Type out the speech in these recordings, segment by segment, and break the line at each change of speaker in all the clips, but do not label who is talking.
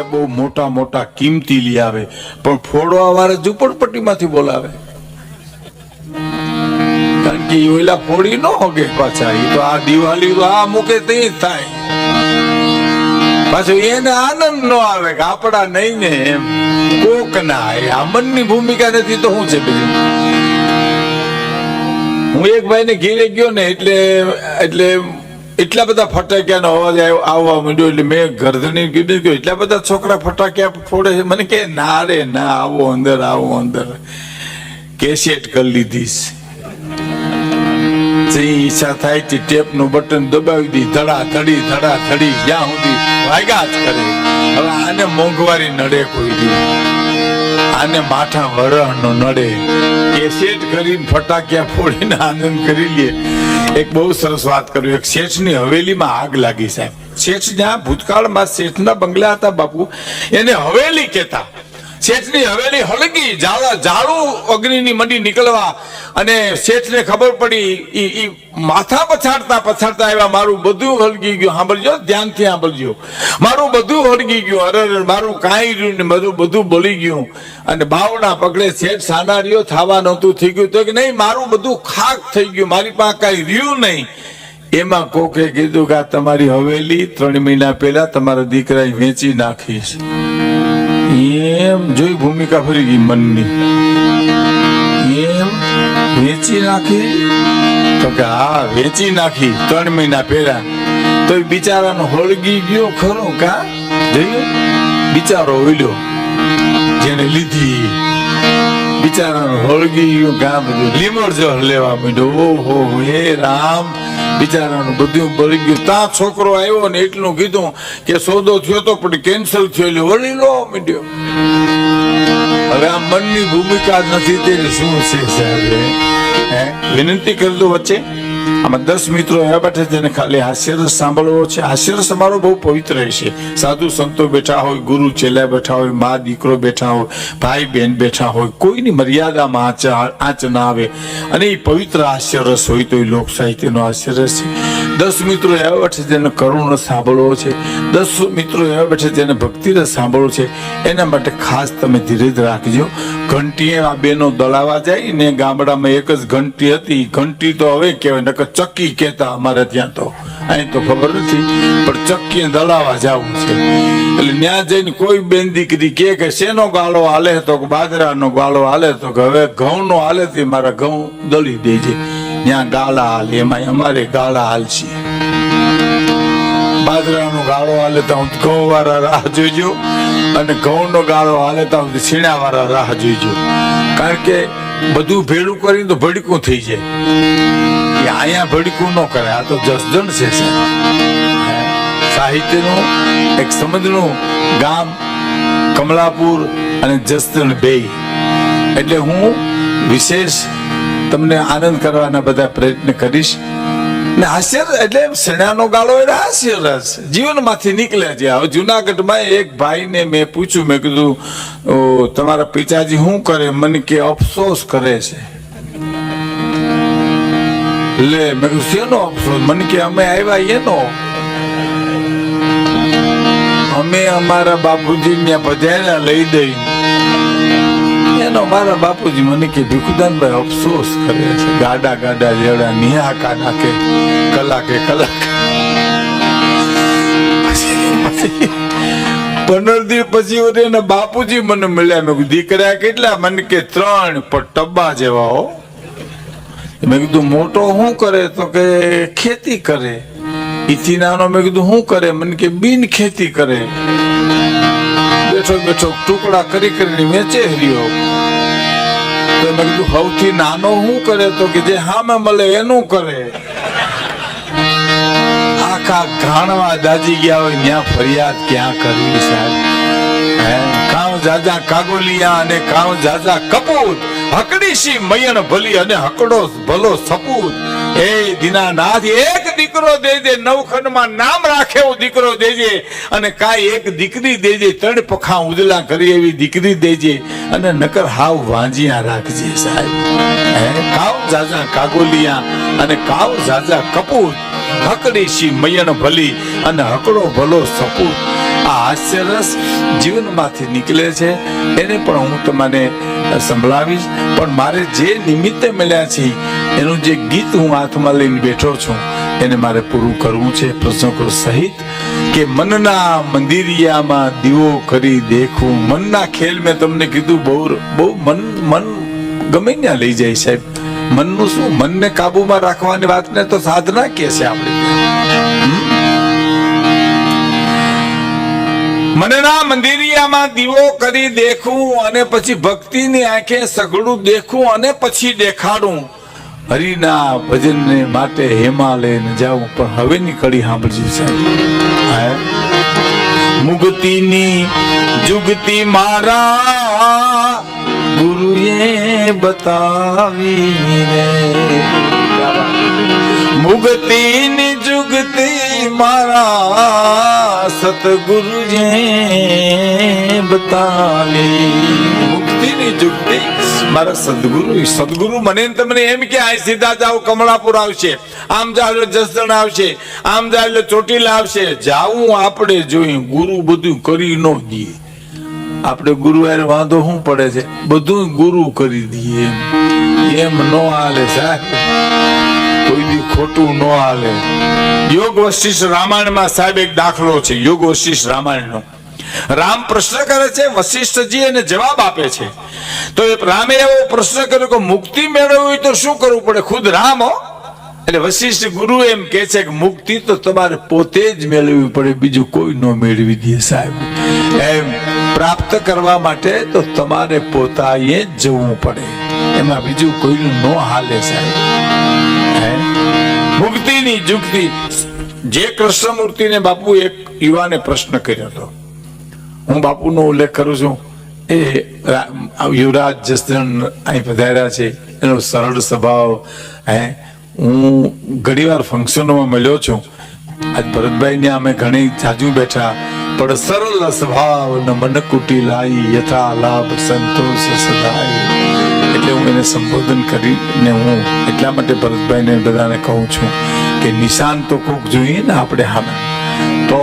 સાહેબ બહુ મોટા મોટા કિંમતી લઈ આવે, પણ ફોડવા વાળા ઝૂંપડપટ્ટીમાંથી બોલાવે. કારણ કે ઓલા ફોડી ન હોગે પાછા, એ તો આ દિવાળી તો આ મૂકે તે થાય. પાછું એને આનંદ ન આવે કે આપડા નહીં ને એમ કોક ના. આ મનની ભૂમિકા નથી તો શું છે બીજું? હું એક ભાઈ ને ઘેરે ગયો ને એટલે એટલા બધા ફટાકિયાનો અવાજ આવવા માંડ્યો, એટલે મેં ગરદણી કીધું કે એટલા બધા છોકરા ફટાકિયા ફોડે છે. મને કે ના રે ના, આવો અંદર, આવો અંદર. કેસેટ કરી લીધીશ, જે ઈચ્છા થાય તે ટેપ નું બટન દબાવી દી, ધડા ધડી જ્યાં સુધી વાગ્યા જ કરે. હવે આને મોંઘવારી નડે કોઈ દી, આને માથા વરહ નો નડે. કેસેટ કરીને ફટાકિયા ફોડીને આનંદ કરી લે. એક બહુ સરસ વાત કર્યું, એક શેઠની હવેલીમાં આગ લાગી સાહેબ. શેઠ જ્યાં ભૂતકાળમાં શેઠના બંગલા હતા બાપુ, એને હવેલી કહેતા. શેઠની હવેલી હળગી, ઝાડુ અગ્નિની મંડી નીકળવા, અને શેઠને ખબર પડી, ઈ માથા પછાડતા આવ્યા, મારું બધું હળગી ગયું. સાંભળજો, ધ્યાનથી સાંભળજો, મારું બધું હળગી ગયું. અરે મારું કાંઈ રહ્યું ને બધું બળી ગયું. અને બાવના પગલે શેઠ સાનારીઓ થવા નહોતું થઈ ગયું, તો કે નહીં, મારું બધું ખાક થઈ ગયું, મારી પાસે કાંઈ રહ્યું નહીં. એમાં કોકે કીધું કે આ તમારી હવેલી 3 મહિના પહેલા તમારા દીકરાએ વેચી નાખી છે. એમ જોઈ ભૂમિકા ફરી ગઈ મનની. એમ વેચી નાખી? તો કે હા, વેચી નાખી 3 મહિના પહેલા. તો બિચારાનો હળગી ગયો ખરો કા? જોયું, બિચારો ઓલ્યો જેને લીધી, બિચારાનો હળગી ગયો કા? બધું લીમડ જળ લેવા માંડ્યો. ઓહો હે રામ, બિચારાનું બધું બળી ગયું. ત્યાં છોકરો આવ્યો ને એટલું કીધું કે સોદો થયો તો પણ કેન્સલ થયો, એટલે વળી લો માંડ્યો. હવે આ મનની ભૂમિકા નથી તેની શું છે સાહેબ? વિનંતી કરી દો વચ્ચે. આમાં 10 મિત્રો એવા બેઠા જેને ખાલી હાસ્યરસ સાંભળવો છે. હાસ્યરસ અમારો બહુ પવિત્ર છે. સાધુ સંતો બેઠા હોય, ગુરુ ચેલા બેઠા હોય, મા દીકરો બેઠા હોય, ભાઈ બહેન બેઠા હોય, કોઈની મર્યાદામાં આંચ ના આવે, અને એ પવિત્ર હાસ્યરસ હોય તો એ લોક સાહિત્યનો હાસ્યરસ છે. 10 મિત્રો એવા બેઠા જેને કરુણ સાંભળવો છે. 10 મિત્રો એવા બેઠા જેને ભક્તિરસ સાંભળવો છે. એના માટે ખાસ તમે ધીરજ રાખજો. ઘંટીએ આ બેનો દળાવા જાય ને, ગામડામાં એક જ ઘંટી હતી. ઘંટી તો હવે કહેવાય, નકર ચક્કી કહેતા અમારે ત્યાં તો. અહીં તો ખબર નથી, પણ ચક્કી દળાવા જવું છે. એટલે ત્યાં જઈને કોઈ બેન દીકરી કે શેનો ગાળો હાલે, તો બાજરાનો ગાળો હાલે, તો હવે ઘઉં નો હાલે, તે મારા ઘઉં દળી દેજે. ત્યાં ગાળા હાલે, એમાં અમારે ગાળા હાલશે. બાજરાનો ગાળો હાલે તો ઘઉં વાળા રાહ જોઈજો, અને ઘઉં નો ગાળો હાલે તો છીણા વાળા રાહ જોઈજો. કારણ કે બધું ભેળું કરીને તો ભડકું થઈ જાય. અહીંયા ભડકું ન કરે, આ તો જસદણ છે સાહિત્યનું. એક સમજનું ગામ કમલાપુર અને જસદણ બે. એટલે હું વિશેષ તમને આનંદ કરવાના બધા પ્રયત્ન કરીશ. ને હાસ્ય એટલે શેણાનો ગાળો એટલે હાસ્ય રસ જીવનમાંથી નીકળે છે. હવે જુનાગઢમાં એક ભાઈને મેં પૂછ્યું, મેં કીધું તમારા પિતાજી શું કરે? મને કે અફસોસ કરે છે. લે, મેં કીધું શેનો અફસોસ? મને કે અમે આવ્યા એનો. અમે અમારા બાપુજી ને પધાર્યા લઈ દઈ એનો. મારા બાપુજી મને કે ભીખુદાનભાઈ અફસોસ કરે છે. ગાડા જેવડા નિહાકા નાખે કલાકે. 15 દિવસ પછી એના બાપુજી મને મળ્યા. મેં કીધું દીકરા કેટલા? મને કે 3, પણ ટબ્બા જેવા હો. મેં કીધું મોટો શું કરે? તો કે ખેતી કરે. ઈથી નાનો. મેં કીધું શું કરે? મને કે બિન ખેતી કરે. બેઠો ટુકડા કરીને વેચે રહ્યો. તો મેં કીધું સૌથી નાનો શું કરે? તો કે જે હામે મળે એનું કરે. આખા ઘાણવા દાજી ગયા હોય ત્યાં ફરિયાદ ક્યાં કરવી સાહેબ? કામ જાજા કાગોલિયા અને કામ જાજા કપૂત, હકડીશી મયણ ભલી અને હકડો ભલો સપૂત. એ દીનાનાથ, એક દીકરો દેજે, 9 ખંડમાં નામ રાખે એવો દીકરો દેજે, અને કાંઈ એક દીકરી દેજે, 3 પખા ઉજલા કરી એવી દીકરી દેજે, અને નકર હાવ વાંજિયા રાખજે સાહેબ. કાવ જાજા કાગોલિયા અને કાવ જાજા કપૂત, હકડીશી મયણ ભલી અને હકડો ભલો સપૂત. આ હાસ્યરસ જીવનમાંથી નીકળે છે એને પણ હું તમને સંભળાવીશ. પણ મારે જે નિમિત્તે મળ્યા છે એનું જે ગીત હું હાથમાં લઈને બેઠો છું એને મારે પૂરું કરવું છે પ્રસંગો સહિત. કે મનના મંદિરિયામાં દીવો કરી દેખું. મનના ખેલ મેં તમને કીધું બહુ મન ગમે ત્યાં લઈ જાય સાહેબ. મનનું શું, મનને કાબુમાં રાખવાની વાતને તો સાધના કે છે આપણે. મનના મંદિરિયામાં દીવો કરી દેખું અને પછી ભક્તિની આંખે સઘળું દેખું અને પછી દેખાડું. હરિના ભજનને માટે હિમાલય ન જાઉં. પણ હવેની કડી સાંભળજો સાહેબ. મુક્તિની જુગતી મારા ગુરુએ બતાવી રે. મુક્તિની જુગતી મારા સતગુરુએ બતાવી. મુક્તિની જુગતી મારા સદગુરુ મને તમને એમ કે આ સીધા જાવ કમળાપુર આવશે, આમ જાવ જસદણ આવશે, આમ જાવ એટલે ચોટીલા આવશે. જાવું આપણે જોઈ, ગુરુ બધું કરી ન દે. આપણે ગુરુ યાર વાંધો શું પડે છે, બધું ગુરુ કરી દઈએ. એમ નો હાલે સાહેબ, કોઈ દી ખોટું નો હાલે. યોગ વશિષ્ઠ રામાયણમાં સાહેબ એક દાખલો છે. યોગ વશિષ્ઠ રામાયણનો રામ પ્રશ્ન કરે છે, વશિષ્ઠજી એને જવાબ આપે છે. તો રામે એવો પ્રશ્ન કર્યો કે મુક્તિ મેળવવી હોય તો શું કરવું પડે? ખુદ રામ હો. એટલે વશિષ્ઠ ગુરુ એમ કે છે કે મુક્તિ તો તમારે પોતે જ મેળવવી પડે, બીજું કોઈ ન મેળવી દે સાહેબ. એમ પ્રાપ્ત કરવા માટે તો તમારે પોતાએ જ જવું પડે, એમાં બીજું કોઈનું ન હાલે સાહેબ. મુક્તિની જુક્તિ. જે કૃષ્ણમૂર્તિને બાપુ એક યુવાને પ્રશ્ન કર્યો હતો, હું બાપુનો ઉલ્લેખ કરું છું. એ યુવરાજ જસદણ અહીં પધાર્યા છે, એનો સરળ સ્વભાવ. હું ઘણીવાર ફંક્શનોમાં મળ્યો છું. આજ ભરતભાઈને અમે ઘણી જાજુ બેઠા, પણ સરળ સ્વભાવ ન મન કુટિલાઈ યથા લાભ સંતોષ સદાય. એટલે હું એને સંબોધન કરીને હું એટલા માટે ભરતભાઈને બધાને કહું છું કે નિશાન તો કોક જોઈએ ને આપણે. હા, તો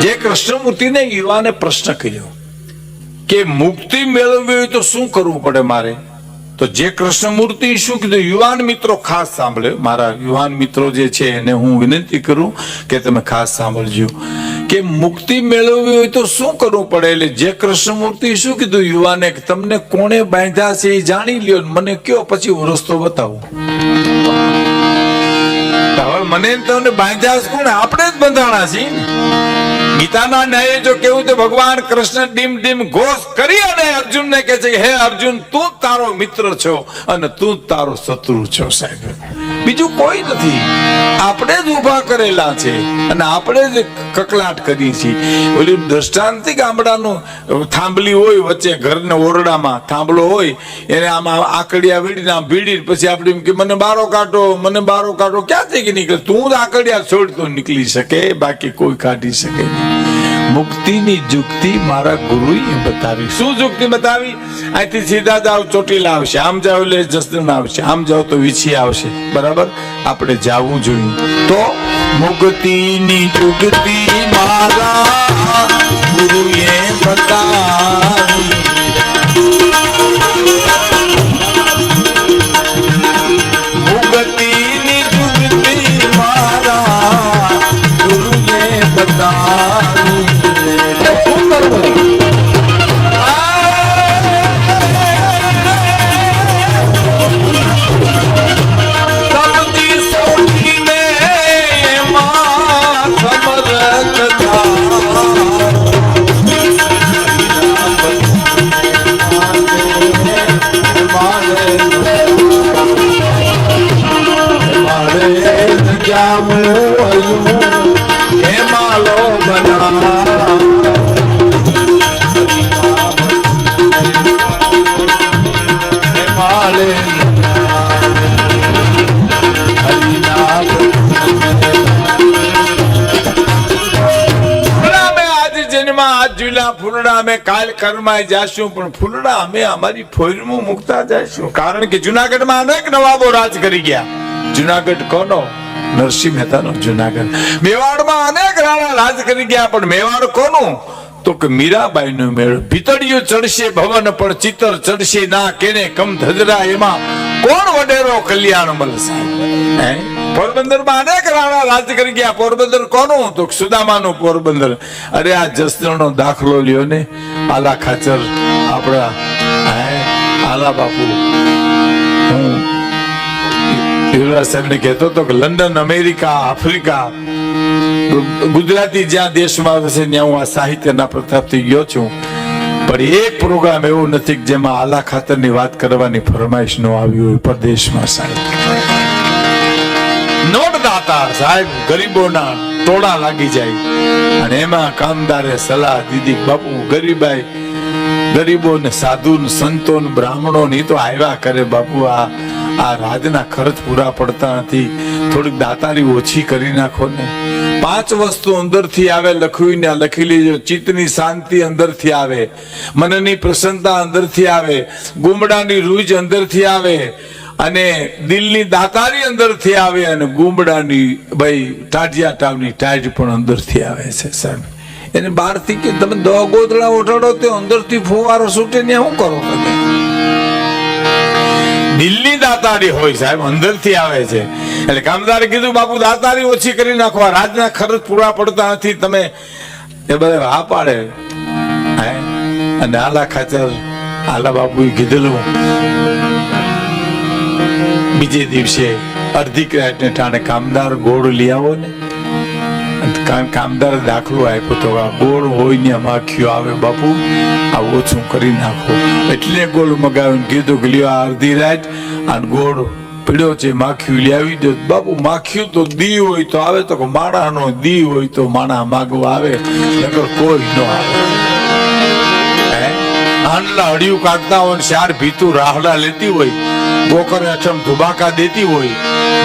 જે કૃષ્ણમૂર્તિને યુવાને પ્રશ્ન કર્યો કે મુક્તિ મેળવવી હોય તો શું કરવું પડે મારે, તો જે કૃષ્ણમૂર્તિ શું કીધું, યુવાન મિત્રો ખાસ સાંભળે. મારા યુવાન મિત્રો જે છે એને હું વિનંતી કરું કે તમે ખાસ સાંભળજો કે મુક્તિ મેળવવી હોય તો શું કરવું પડે. એટલે જે કૃષ્ણમૂર્તિ શું કીધું યુવાને, તમને કોણે બાંધ્યા છે એ જાણી લ્યો, મને કયો, પછી હું રસ્તો બતાવું. હવે મને તમને બાંધ્યા છે કોણે? આપણે જ બંધાણા છીએ. ગીતાના ન્યાય જો કેવું તો ભગવાન કૃષ્ણ ડીમ ડીમ ઘોષ કરી અને અર્જુન ને કહે છે કે હે અર્જુન, તું તારો મિત્ર છો અને તું તારો શત્રુ છો સાહેબ. બીજું કોઈ નથી. આપણે જ ઉભા કરેલા છે અને આપણે જ કકલાટ કરી છીએ. ઓલી દ્રષ્ટાંત ગામડાનું થાંભલી હોય વચ્ચે, ઘરના ઓરડામાં થાંભલો હોય, એને આમાં આકડિયા વીડીને આમ ભીડી પછી આપણે એમ કે મને બારો કાઢો, મને બારો કાઢો. ક્યાંથી કે નીકળે? તું જ આકડિયા છોડ તો નીકળી શકે, બાકી કોઈ કાઢી શકે નહીં. મુક્તિની જુક્તિ મારા ગુરુએ બતાવી. શું જુક્તિ બતાવી? અહીંથી સીધા જાવ ચોટીલા આવશે, આમ જાવ એટલે જસદણ આવશે, આમ જાવ તો વીછી આવશે. બરાબર, આપણે જાવું જોઈએ. તો મુક્તિની જુક્તિ મારા ગુરુએ બતાવી. મુક્તિની જુક્તિ મારા ગુરુએ બતાવી. ફૂલડા અમે કાલ કરમાઈ જાશું, પણ ફૂલડા અમે અમારી ફોઈરમાં મૂકતા જઈશું. કારણ કે જુનાગઢમાં અનેક નવાબો રાજ કરી ગયા. જુનાગઢ કોનો? નરસિંહ મહેતાનો જુનાગઢ. મેવાડમાં અનેક રાણા રાજ કરી ગયા, પણ મેવાડ કોનું? તો કે મીરાબાઈનો મેળ. ભીતળિયું ચડશે ભવન પણ ચિત્તર ચડશે ના, કેને કમ ધજરા એમાં કોણ વડેરો કલ્યાણ મળશે. પોરબંદરમાં અનેક રાણા રાજ કરી ગયા. પોરબંદર કોનું? તો સુદામાનું પોરબંદર. અરે આ જસદણનો દાખલો લ્યો ને, આલા ખાચર આપણા આલા બાપુ. હું યુવરાજ સાહેબને કહેતો હતો કે લંડન, અમેરિકા, આફ્રિકા, ગુજરાતી જ્યાં દેશમાં આવે છે ત્યાં હું આ સાહિત્યના પ્રતાપથી ગયો છું, પણ એક પ્રોગ્રામ એવો નથી જેમાં આલા ખાતરની વાત કરવાની ફરમાઈશ ન આવી હોય પરદેશમાં. સાહેબ નોટ દાતા સાહેબ, ગરીબોના ટોળા લાગી જાય, અને એમાં કામદારે સલાહ દીધી બાપુ ગરીબાઈ, ગરીબો ને સાધુ સંતો બ્રાહ્મણો ની તો આવ્યા કરે બાપુ, આ રાજના ખર્ચ પૂરા પડતા નથી, થોડીક દાતારી ઓછી કરી નાખો ને. 5 વસ્તુ અંદરથી આવે, લખવીને લખી લેજો. ચિત્તની શાંતિ અંદરથી આવે, મનની પ્રસન્નતા અંદરથી આવે, ગુમડાની રૂજ અંદરથી આવે, અને દિલની દાતારી અંદરથી આવે, અને ગુમડાની ભાઈ ટાઢિયા ટાવની ટાઢ પણ અંદરથી આવે છે સાહેબ. એને બહારથી કે તમે 10 ગોદડા ઓઢાડો તે અંદરથી ફુવારો છૂટે ને શું કરો તમે? દિલની દાતારી હોય સાહેબ, અંદરથી આવે છે. એટલે કામદારે કીધું બાપુ દાતારી ઓછી કરી નાખવા, રાજના ખર્ચ પૂરા પડતા નથી. તમે એ બધા હા પાડે. અને આલા ખાચર આલા બાપુએ કીધેલું, બીજે દિવસે અડધી રાતને ટાણે કામદાર ગોળ લઈ આવો ને. કામદાર દાખલો આપ્યો તો આ ગોળ હોય ને માખીઓ આવે બાપુ, આ ઓછું કરી નાખો. એટલે ગોળ મગાવીને કીધું કે લ્યો અડધી રાત આ ગોળ પીડ્યો છે, માખીઓ લઈ આવી દો બાપુ. માખીઓ તો દી હોય તો આવે, તો માણા નો દી હોય તો માણા માગવા આવે, નકર કોઈ ન આવે. આંડલા હડિયું કાઢતા હોય, 4 ભીતું રાહડા લેતી હોય, બોકરે અઠમ ધુબાકા દેતી હોય,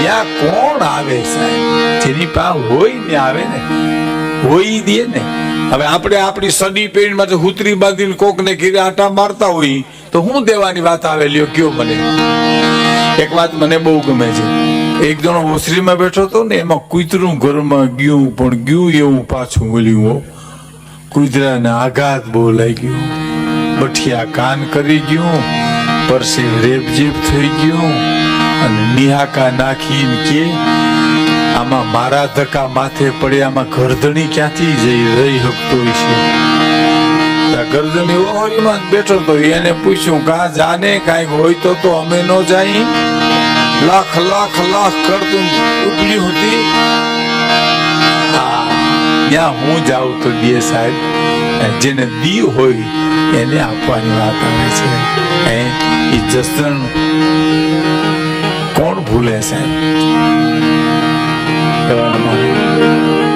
ત્યાં કોણ આવે સાહેબ? જેની પા હોય ને આવે ને, હોય દે ને. હવે આપણે આપણી સડી પેન માં હુતરી બાંધીને કોક ને ઘીરે આટા મારતા હોય તો હું દેવાની વાત આવે? લ્યો કયો મને. એક વાત મને બહુ ગમે છે. એક જણો ઓસરીમાં બેઠો હતો ને, એમાં કૂતરું ઘરમાં ગયું, પણ ગયું એવું પાછું વળ્યું. કૂતરાને આઘાત બહુ લાગ્યો, બઠિયા કાન કરી ગયું, પરસે રેપજીપ થઈ ગયું, અને નિહાકા નાખીને કે આમાં મારા ધક્કા માથે પડે, આમાં ગરદણી ક્યાંથી જઈ રહી શકતો છે? ગરદણી ઓહરીમાં બેઠો તો એને પૂછ્યું કા જાને કાંઈક હોય તો અમે ન જાય. લાખ લાખ લાખ કરતું ઉપડી હતી. ત્યાં હું જાઉં તો દે સાહેબ, જેને દી હોય એને આપવાની વાત આવે છે. એ જસદણ કોણ ભૂલે સાહેબ?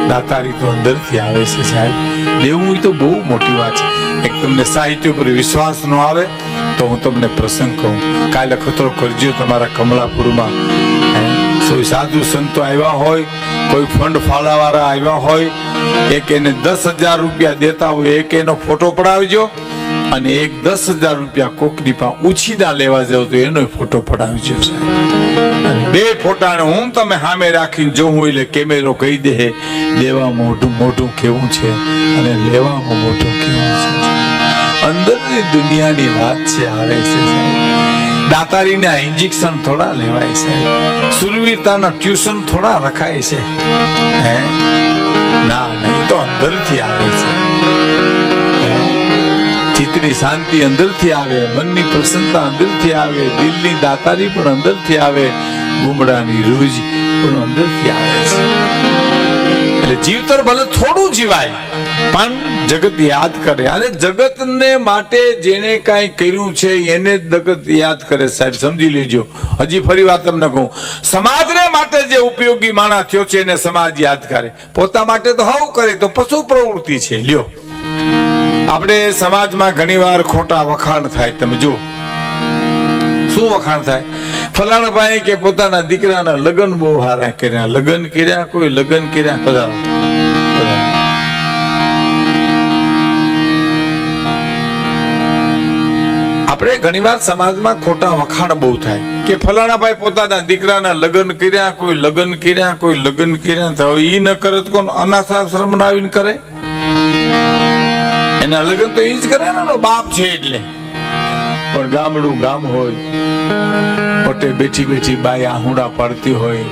દાતારી તો અંદરથી આવે છે સાહેબ. દેવું તો બહુ મોટી વાત છે. એક તમને સાહિત્ય પર વિશ્વાસ ન આવે તો હું તમને પ્રસંગ કહું. કાલે ખતરો કરજો તમારા કમલાપુરમાં. કોઈ સાધુ સંતો આવ્યા હોય, કોઈ ફંડ ફાળાવાળા આવ્યા હોય, એક એને 10,000 રૂપિયા દેતા હોય, એક એનો ફોટો પડાવજો, અને એક 10,000 રૂપિયા કોકની પા ઉછીના લેવા જાવ તો એનો ફોટો પડાવજો સાહેબ. અને 2 ફોટાને હું તમે સામે રાખીને જોઉં એટલે કેમેરો કહી દે દેવા મોઢું કેવું છે અને લેવામાં મોઢું કેવું છે. અંદરની દુનિયાની વાત છે આવે છે સાહેબ. દાતારીના ઇન્જેક્શન થોડા લેવાય છે, સુરવીરતાના ટ્યુશન થોડા રખાય છે. ના નહીં તો અંદરથી આવે છે. ચિત્તની શાંતિ અંદરથી આવે, મનની પ્રસન્નતા અંદરથી આવે, દિલની દાતારી પણ અંદરથી આવે, ગુમડાની રૂજ પણ અંદરથી આવે છે. એટલે જીવતર ભલે થોડું જીવાય પણ જગત યાદ કરે, અને જગતને માટે જેને કાંઈ કર્યું છે એને જગત યાદ કરે સાહેબ. સમજી લેજો. હજી ફરી વાત તમને કહું, સમાજને માટે જે ઉપયોગી માણસ થયો છે એને સમાજ યાદ કરે. પોતા માટે તો હવ કરે તો પશુ પ્રવૃત્તિ છે. લ્યો, આપણે સમાજમાં ઘણી વાર ખોટા વખાણ થાય. તમે જો શું વખાણ થાય? ફલાણા ભાઈ કે પોતાના દીકરાના લગ્ન બહુ સારા કર્યા, લગ્ન કર્યા, કોઈ લગ્ન કર્યા. પધારો. આપણે ઘણીવાર સમાજમાં ખોટા વખાણ બહુ થાય કે ફલાણા ભાઈ પોતાના દીકરાના લગ્ન કર્યા, કોઈ લગ્ન કર્યા, કોઈ લગ્ન કર્યા, તો હવે ઈ ન કરે તો કોણ અનાથ આશ્રમ આવીને કરે? એના લગ્ન તો ઈ જ કરે ને, એનો બાપ છે એટલે. પણ ગામડું ગામ હોય, પોતે બેઠી બેઠી બાઈ આહુડા પાડતી હોય,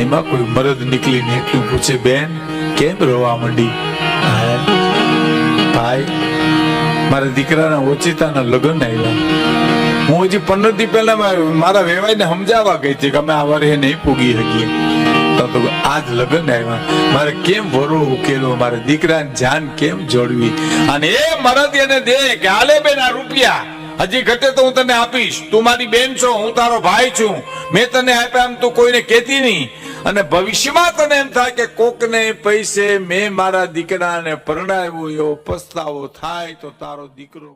એમાં કોઈ મરદ નીકળીને એટલું પૂછે, બેન કેમ રોવા માંડી? ભાઈ મારા દીકરાના ઓચિતાના લગ્ન આવ્યા, હું હજી 15 દી પહેલા મારા વેવાઈને સમજાવવા ગઈ હતી કે અમે આ વારે નહીં પૂગી શકીએ, તો આજ લગ્ન આવ્યા, મારે કેમ વરો ઉકેલો, મારા દીકરાની જાન કેમ જોડવી? અને એ મરદ એને દે કે હાલે બેન આ રૂપિયા હજી ઘટે તો હું તને આપીશ, તું મારી બેન છો, હું તારો ભાઈ છું, મેં તને આપ્યા એમ તું કોઈને કહેતી નહીં. અને ભવિષ્યમાં તને એમ થાય કે કોકને પૈસે મેં મારા દીકરાને પરણાવ્યો, એવો પસ્તાવો થાય તો તારો દીકરો